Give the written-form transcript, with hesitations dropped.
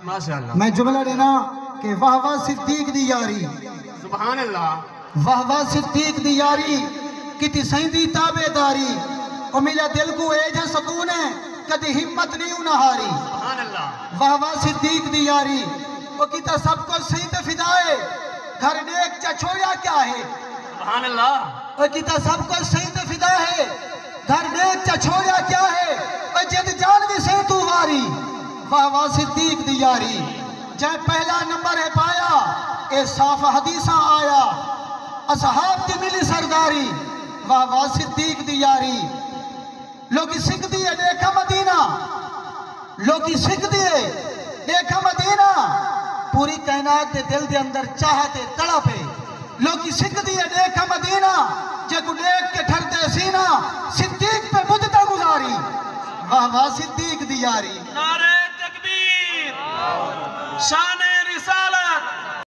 ماشاءاللہ میں جملہ دینا کہ واہ واہ صدیق دی یاری سبحان اللہ واہ واہ صدیق دی یاری کتی سیندی تابے داری او میرا دل کو اے جا سکون ہے کدی ہمت نہیں انہاری سبحان اللہ واہ واہ صدیق دی یاری او کتا سب کو سید فدائے گھر نیک چا چھوڑیا کیا ہے سبحان اللہ او کتا سب کو سید فدا ہے گھر نیک چا چھوڑیا کیا ہے او جد جانوی سے تو واری واہ واہ صدیق دی یاری جائے پہلا نمبر ہے پایا اے صاف حدیثاں آیا اصحاب دی ملی سرداری واہ واہ صدیق دی یاری لوگی سکھ دیئے دیکھا مدینہ لوگی سکھ دیئے دیکھا مدینہ پوری کائنات دے دل دے اندر چاہتے تڑپے لوگی سکھ دیئے دیکھا مدینہ جے کو دیکھ کے ٹھرتے سینہ صدیق پہ مدتہ گزاری واہ واہ صدیق دی یاری نعرہ تکبیر شان